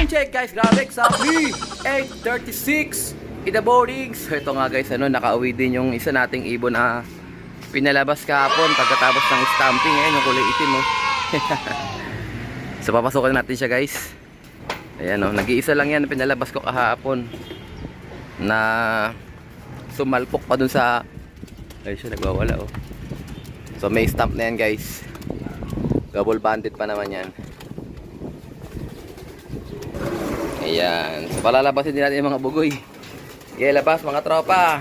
Time check guys, grabe, exactly 8:36 in the morning. So ito nga guys, nakauwi din yung isa nating ibon na pinalabas kahapon pagkatapos ng stamping. Ayan yung kulay itim oh. So papasukin natin siya guys. Ayan oh, nag-iisa lang yan, pinalabas ko kahapon na sumalpok pa dun sa, ay siya nagwawala oh. So may stamp na yan guys, double banded pa naman yan. Ayan, so palalabasin din natin yung mga bugoy. Okay, labas mga tropa.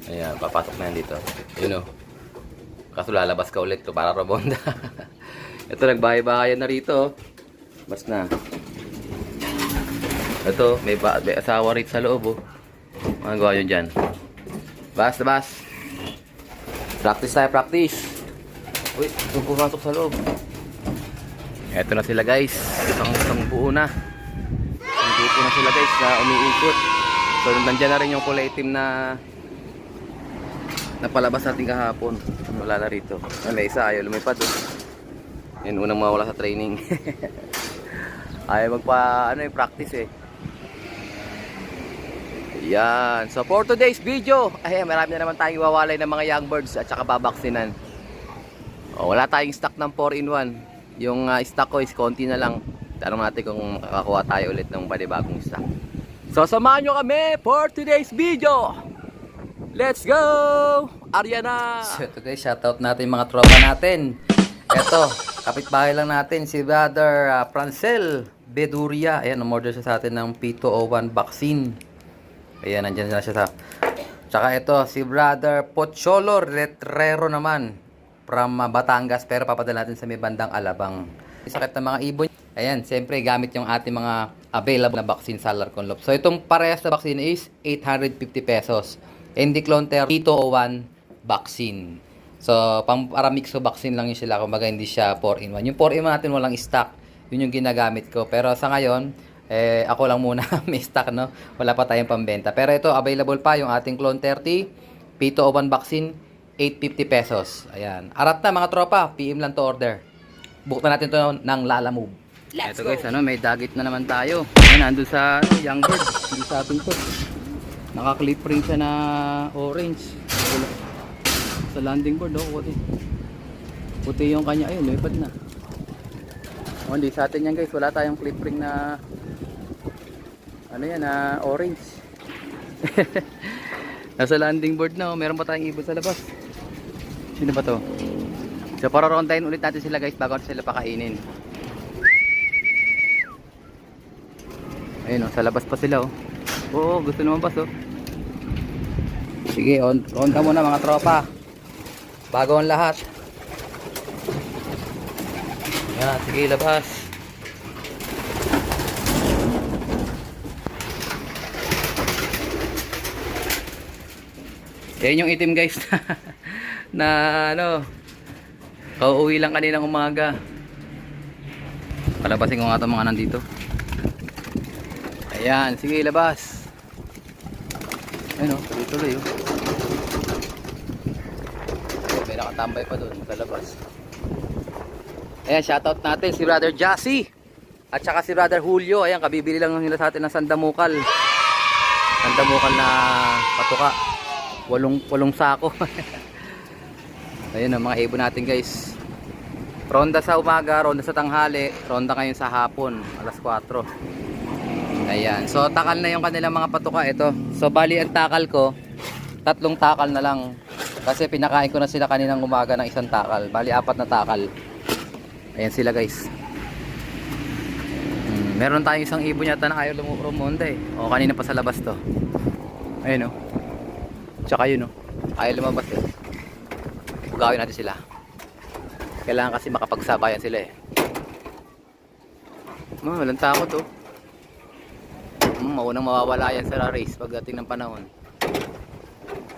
Ayan, papasok na yan dito. Yun o, kaso lalabas ka ulit to para rabonda. Ito, nagbahay-bahayan na rito. Bas na. Ito, may asawa rito sa loob oh. Ano gawa yun dyan? Bas. Practice tayo, practice. Uy, ito pumasok sa loob. Eto na sila guys. Isang buo na. Nandito na sila guys na umiikot. So nandiyan na rin yung kulay itim na napalabas natin kahapon. Wala na rito. May isa ayaw lumipad oh. Yan unang mawala sa training. Ayaw practice eh. Yan. So for today's video, marami na naman tayong iwawalay ng mga young birds at saka babaksinan. Wala tayong stock ng 4-in-1. Yung stock ko is konti na lang. Tanong natin kung makakakuha tayo ulit ng panibagong stock. So samahan nyo kami for today's video. Let's go! Ariana! So ito guys, shoutout natin mga tropa natin. Ito, kapitbahay lang natin si Brother Francel Beduria. Ayan, umorder siya sa atin ng P201 vaccine. Ayan, nandyan na siya sa... Tsaka ito, si Brother Pocholo Retrero naman from Batangas, pero papadala natin sa may bandang Alabang. Sakit ng mga ibon. Ayan, siyempre gamit yung ating mga available na vaccine sa Alarconlop. So itong parehas na vaccine is 850 pesos. Endiclonter P201 vaccine. So para mixo vaccine lang yun sila, kumbaga hindi siya 4-in-1. Yung 4-in-1 natin walang stock, yun yung ginagamit ko. Pero sa ngayon, ako lang muna may stock, no? Wala pa tayong pambenta. Pero ito, available pa yung ating Clone 30 P201 vaccine, 850 pesos. Ayan. Arat na mga tropa, PM lang to order. Book na natin to ng Lala Move. Let's go guys, may dagit na naman tayo. Ayan, nandun sa young bird. Hindi sa atin to. Naka-clip ring siya na orange. Sa landing board oh, puti yung kanya. Ayun, lumipad na. Hindi sa atin yan guys, wala tayong clip ring na na orange. Nasa landing board na oh. Meron pa tayong ibon sa labas. Sino ba to? So para rondahin ulit natin sila guys bago sila pakainin. Ayun oh, sa labas pa sila oh. Oo, gusto naman pas oh. Sige, ronda muna mga tropa. Bago ang lahat. Yan, sige labas. Yan yung itim guys na kauuwi lang kaninang umaga. Palabasin ko nga itong mga nandito. Ayan, sige labas. Ayun o, tuloy-tuloy o. May nakatambay pa doon sa labas. Ayan, shoutout natin si Brother Jassy at saka si Brother Julio. Ayan, kabibili lang nila sa atin ng sandamukal. Sandamukal na patuka. Walong sako. Ayun ang mga ibon natin guys. Ronda sa umaga, ronda sa tanghali, ronda ngayon sa hapon, alas 4. Ayan, so takal na yung kanilang mga patuka ito. So bali ang takal ko, 3 takal na lang. Kasi pinakain ko na sila kaninang umaga ng 1 takal. Bali 4 na takal. Ayan sila guys. Meron tayong isang ibon yata na ayaw lumonda eh. O kanina pa sa labas to. Ayun o. Tsaka yun o. Ayaw lumabas eh. Gawin natin sila. Kailangan kasi makapagsabayan sila eh. Walang takot oh. Maunang mawawala yan sa race pagdating ng panahon.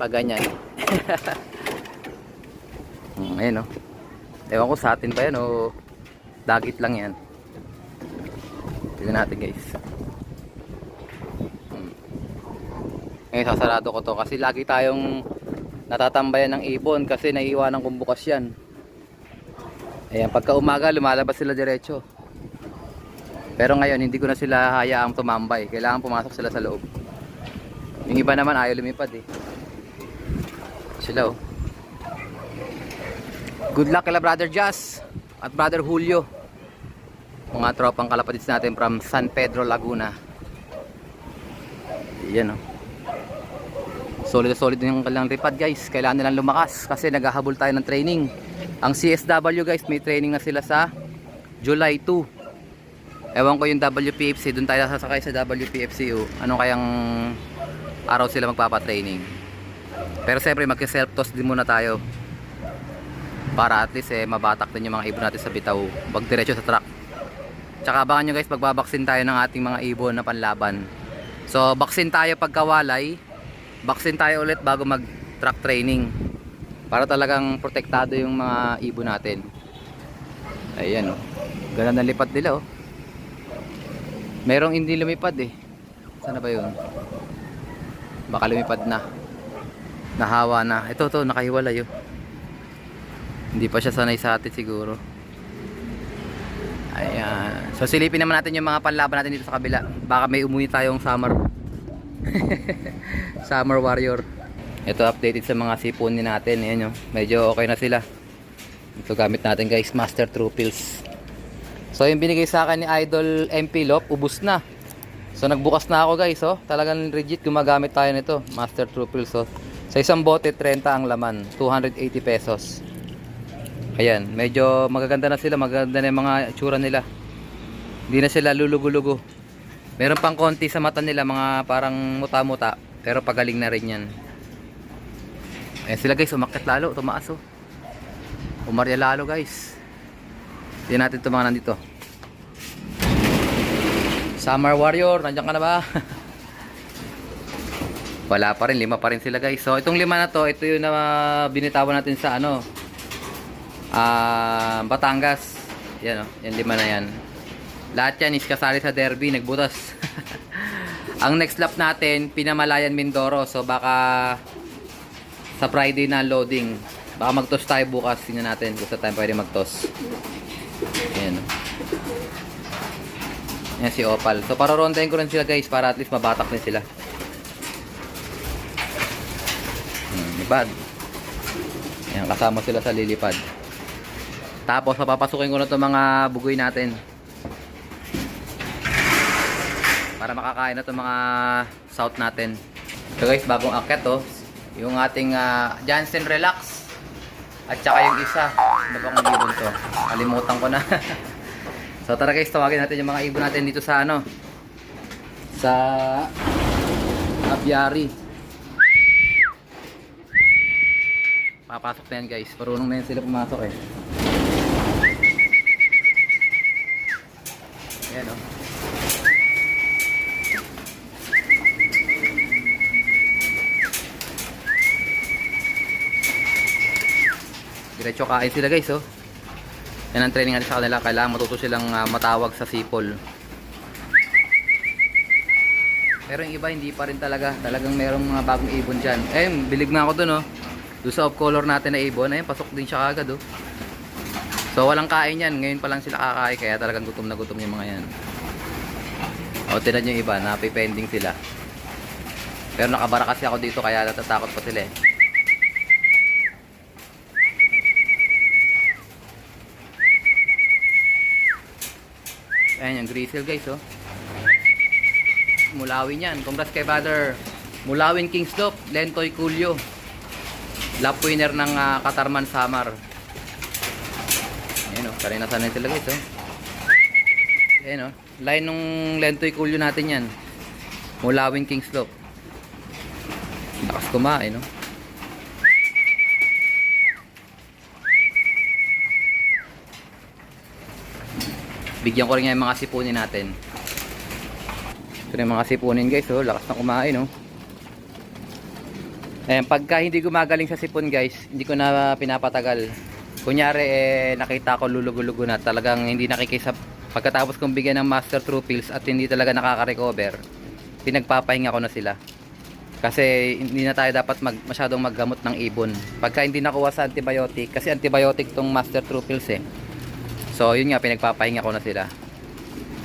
Pag ganyan. Ayun oh. Ewan ko sa atin pa yan o dagit lang yan. Tignan natin guys. Ngayon sasarado ko to kasi lagi tayong natatambayan ng ibon kasi naiiwanan kong bukas yan. Ayan, pagka umaga lumalabas sila diretso. Pero ngayon hindi ko na sila hayaang tumambay. Kailangan pumasok sila sa loob. Yung iba naman ayaw lumipad eh. Sila oh. Good luck kila Brother Jazz at Brother Julio. Mga tropang kalapatids natin from San Pedro, Laguna. Yan oh. Solid yung kanilang lipad guys. Kailangan nilang lumakas kasi naghahabol tayo ng training. Ang CSW guys, may training na sila sa July 2. Ewan ko yung WPFC, doon tayo sasakay sa WPFCU. Ano kayang araw sila magpapatraining. Pero siyempre magki-self toss din muna tayo. Para at least mabatak din yung mga ibon natin sa bitaw. Wag diretso sa track. Tsaka abangan nyo guys, magbabaksin tayo ng ating mga ibon na panlaban. So baksin tayo pagkawalay. Baksin tayo ulit bago mag track training. Para talagang protektado yung mga ibon natin. Ayan oh. Ganda ng lipat nila oh. Merong hindi lumipad eh. Sana ba yun? Baka lumipad na. Nahawa na. Ito to, nakahiwalay oh. Hindi pa siya sanay sa atin siguro. Ayan. So silipin naman natin yung mga panlaban natin dito sa kabila. Baka may umuwi tayong summer. Summer warrior. Ito updated sa mga sipunin natin. Ayan oh. Medyo okay na sila. Ito gamit natin guys, Master True Pills. So yung binigay sa akin ni Idol MP Lop, ubos na. So nagbukas na ako guys oh. Talagang legit gumagamit tayo nito, Master True Pills oh. Sa isang bote 30 ang laman, 280 pesos. Ayan, medyo magaganda na sila, magaganda na yung mga itsura nila. Hindi na sila lulugo-lugo. Meron pang konti sa mata nila, mga parang muta-muta, pero pagaling na rin yan. Ayan sila guys, umakyat lalo, tumaas oh. Umarya lalo guys. Hindi natin ito mga nandito. Summer Warrior, nandiyan ka na ba? Wala pa rin, 5 pa rin sila guys. So itong 5 na to, ito yung binitawan natin sa ano, Batangas. Yan o, yan 5 na yan. Lahat yan is kasali sa derby, nagbutas. Ang next lap natin, Pinamalayan, Mindoro. So baka sa Friday na loading. Baka mag-toss tayo bukas. Tingnan natin kung saan tayo pwede mag-toss. Ayan. Ayan si Opal. So pararondahin ko rin sila guys para at least mabatak din sila. Lipad. Ayan, kasama sila sa lilipad. Tapos papapasukin ko na itong mga bugoy natin. Para makakain na itong mga south natin. So guys, bagong akyat oh. Yung ating Jansen Relax. At saka yung isa, ano bang ibon to? Kalimutan ko na. So tara guys, tawagin natin yung mga ibon natin dito sa ano, sa apiary. Papasok na yan guys, marunong na yan sila pumasok eh. Ayan oh. Diretso kain sila guys oh. Yan ang training natin sa kanila. Kailangan matuto silang matawag sa sipol. Pero yung iba hindi pa rin talaga. Talagang merong mga bagong ibon dyan. Eh, bilig na ako dun oh. Doon sa off color natin na ibon. Ayun, pasok din siya kagad oh. So walang kain yan. Ngayon pa lang sila kakain. Kaya talagang gutom na gutom yung mga yan. O, tinan yung iba. Napipending sila. Pero nakabara kasi ako dito. Kaya natatakot pa sila eh. Ayan yung grizzle guys oh. Mulawin yan. Congrats kay Brother Mulawin Kingslop, Lentoy Culio. Lap winner ng Katarman Samar. Ayan oh, kanina sanay sila guys oh. Ayan oh, line nung Lentoy Culio natin yan. Mulawin Kingslop. Lakas kumain oh. Bigyan ko rin yung mga sipunin natin. Ito yung mga sipunin guys oh. Lakas na kumain oh. Ayan, pagka hindi gumagaling sa sipon guys, hindi ko na pinapatagal. Kunyari nakita ko lulugo-lugo na, talagang hindi nakikisa. Pagkatapos kong bigyan ng Master True Pills at hindi talaga nakaka-recover, pinagpapahinga ko na sila. Kasi hindi na tayo dapat masyadong maggamot ng ibon. Pagka hindi nakuha sa antibiotic, kasi antibiotic tong Master True Pills eh. So yun nga, pinagpapahinga ko na sila.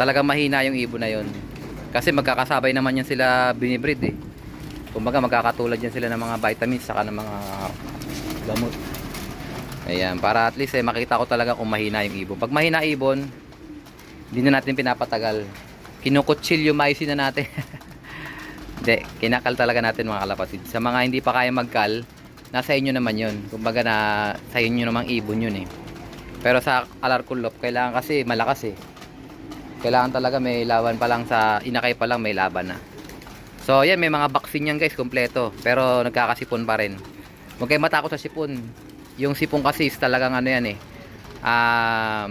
talagang mahina yung ibon na yun. Kasi magkakasabay naman yan sila binibreed eh. Kumbaga magkakatulad yan sila ng mga vitamins saka ng mga gamot. Ayan, para at least makita ko talaga kung mahina yung ibon. Pag mahina ibon, hindi na natin pinapatagal. Kinukutsilyo-mycin na natin. Hindi, kinakal talaga natin mga kalapatid. Sa mga hindi pa kaya magkal, nasa inyo naman yun. Kumbaga na sa inyo namang ibon yun eh. Pero sa Alarcolop, kailangan kasi malakas eh. Kailangan talaga may laban pa lang sa inakay pa lang may laban na. So yan, may mga vaccine yan guys, kompleto. Pero nagkakasipon pa rin. Huwag kayo matakot sa sipon. Yung sipon kasi is talagang ano yan eh.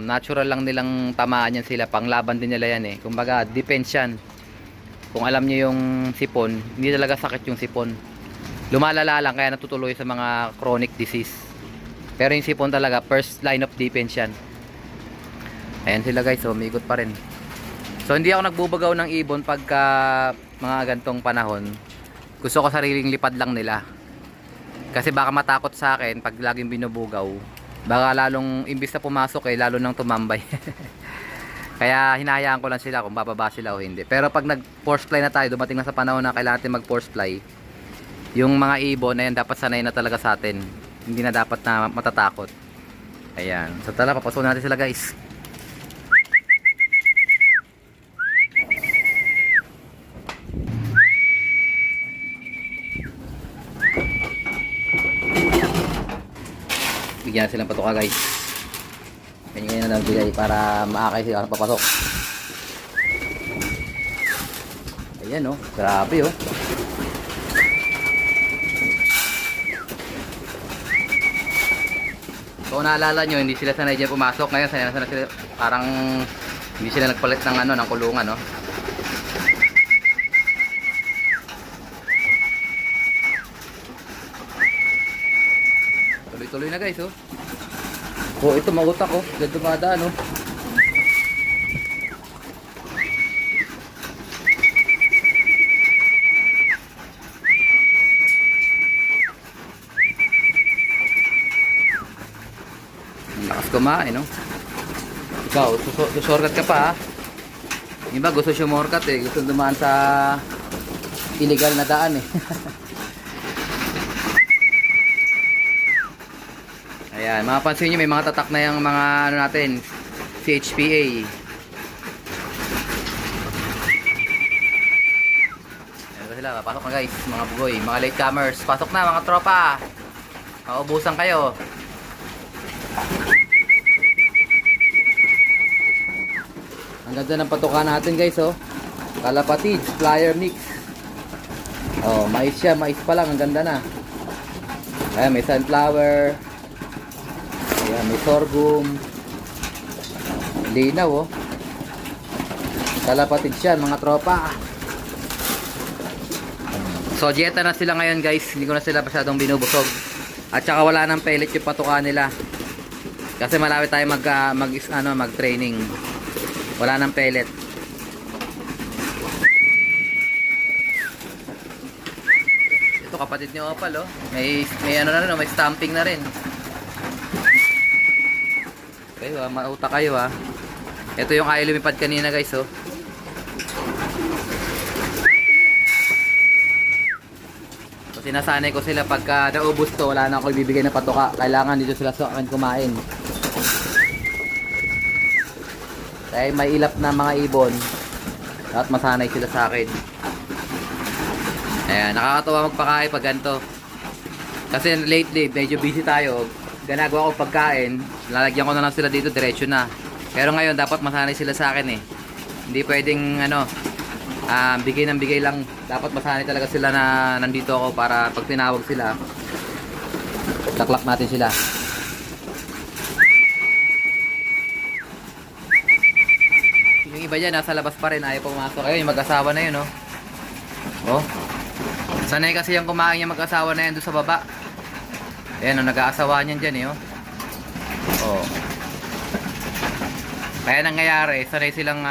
Natural lang nilang tamaan yan sila. Panglaban din nila yan eh. Kumbaga, defense yan. Kung alam nyo yung sipon, hindi talaga sakit yung sipon. Lumalala lang kaya natutuloy sa mga chronic disease. Pero yung sipon talaga, first line of defense yan. Ayan sila guys, so umiikot pa rin. So hindi ako nagbubagaw ng ibon pagka mga gantong panahon. Gusto ko sariling lipad lang nila. Kasi baka matakot sa akin pag laging binubugaw. Baka lalong, imbis na pumasok eh, lalo nang tumambay. Kaya hinahayaan ko lang sila kung bababa sila o hindi. Pero pag nag-force fly na tayo, dumating na sa panahon na kailangan natin mag-force fly, yung mga ibon na yan dapat sanay na talaga sa atin. Hindi na dapat na matatakot. Ayan. So tala, papasok natin sila guys. Bigyan na silang patuka guys. Ganyan na lang bigay para maakay sila papasok. Ayan oh, grabe oh. So kung naalala nyo, hindi sila sanay dyan pumasok. Ngayon sanay na sila, parang hindi sila nagpalit ng ano, ng kulungan no. Tuloy-tuloy na guys oh. Oh, ito mautak oh. Diyan dumadaan oh. Lakas kumain no. Ikaw, susorkat ka pa ha. Yung iba gusto sumorkat eh. Gusto dumaan sa illegal na daan eh. Ayan, mapapansin nyo may mga tatak na yung mga ano natin, CHPA. Ayan sila, papasok na guys, mga bugoy, mga latecomers. Pasok na mga tropa. Maubusan kayo. Ang ganda ng patuka natin guys oh. Kalapatid, flyer mix. Oh, mais siya, mais pa lang, ang ganda na. Ayan, may sunflower. Ayan, may sorghum. Linaw oh. Kalapatid siya mga tropa. So dieta na sila ngayon guys. Hindi ko na sila masyadong binubusog. At saka wala nang pellet yung patuka nila. Kasi malapit tayo mag-training. Wala nang pellet. Ito kapatid ni Opal oh. May ano na rin, may stamping na rin. Kayo mauta kayo ha. Ito yung ayaw lumipad kanina guys oh. So sinasanay ko sila pagka naubos to, wala na ako ibibigay na patuka. Kailangan dito sila sa akin kumain. Dahil may ilap na mga ibon at masanay sila sa akin. Ayan, nakakatawa magpakain pag ganito. Kasi lately medyo busy tayo. Ginagawa ko pagkain, lalagyan ko na lang sila dito, diretso na. Pero ngayon dapat masanay sila sa akin eh. Hindi pwedeng ano, bigay ng bigay lang. Dapat masanay talaga sila na nandito ako para pag tinawag sila, taklak natin sila. Yung iba dyan nasa labas pa rin, ayaw pumasok. Ayun, yung mag-asawa na yun oh. Oh, sanay kasi yung kumain yung mag-asawa na yan doon sa baba. Ayan o, nag-aasawa niyan dyan eh oh. Oh. Kaya nangyayari, sanay silang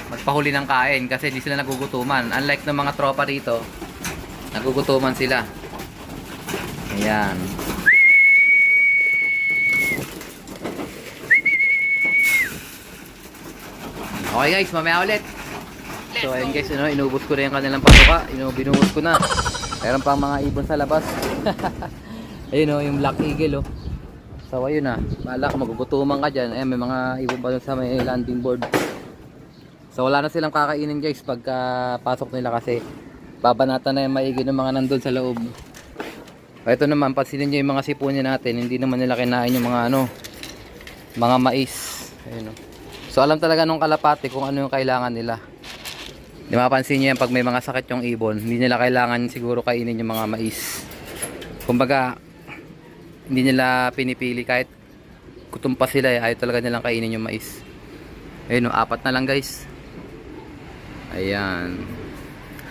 magpahuli ng kain kasi hindi sila nagugutuman. Unlike ng mga tropa dito, nagugutuman sila. Ayan. Okay guys, mamaya ulit. So ayun guys, inubos ko na yung kanilang patuka. Binuhos ko na. Meron pang mga ibon sa labas. Ayun yung Black Eagle So ayun Bala ko magugutuman ka dyan. Ayan, may mga ibon pa dun sa may landing board. So wala na silang kakainin guys pagka pasok nila kasi babanatan na yung maigi ng mga nandun sa loob. Ito naman, pansinin nyo yung mga sipunin natin. Hindi naman nila kinain yung mga mga mais. Ayun So alam talaga nung kalapati kung ano yung kailangan nila. Di mapansin nyo yan pag may mga sakit yung ibon, hindi nila kailangan siguro kainin yung mga mais. Kumbaga, hindi nila pinipili kahit kutumpas sila ayaw talaga nilang kainin yung mais. Ayun 4 na lang guys. Ayan.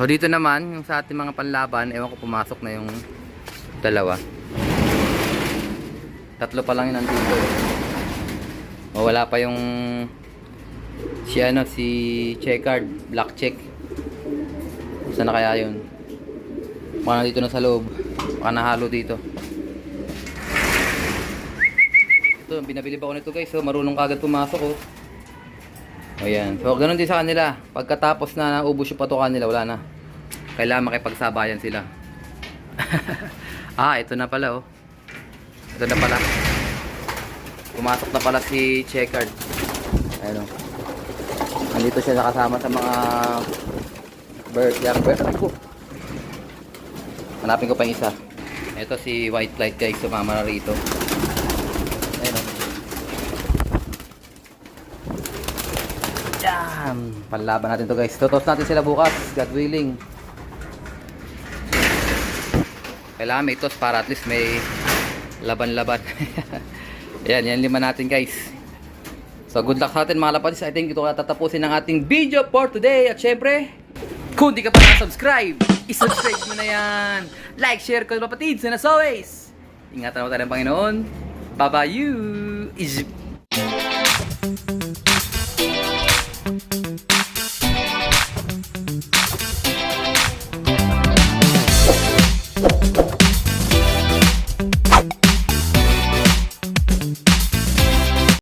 So dito naman, yung sa ating mga panlaban, ewan ko pumasok na yung 2. 3 pa lang yun nandito. O wala pa yung si Checkered, Black Check. Saan na kaya yun? Baka nandito na sa loob. Baka nahalo dito. Ito, binabilib ako nito guys. So, marunong kagad pumasok Ayan. So, ganun din sa kanila. Pagkatapos na naubos yung patukan nila, wala na. Kailangan makipagsabayan sila. Ito na pala Ito na pala. Pumasok na pala si Checkered. Ayun Nandito siya nakasama sa mga young bird. Hanapin ko pa yung isa. Ito si White Light guys, sumama na rito. Ayun Yan! Panlaban natin to guys. Tutos natin sila bukas, God willing. Kailangan may tos para at least may laban-laban. Yan 5 natin guys. So good luck sa atin mga lapatis. I think ito tatapusin ang ating video for today. At syempre, kung di ka pa na-subscribe, isubscribe mo na yan. Like, share ko lapatids. And as always, ingatan mo tayo ng Panginoon. Bye-bye you.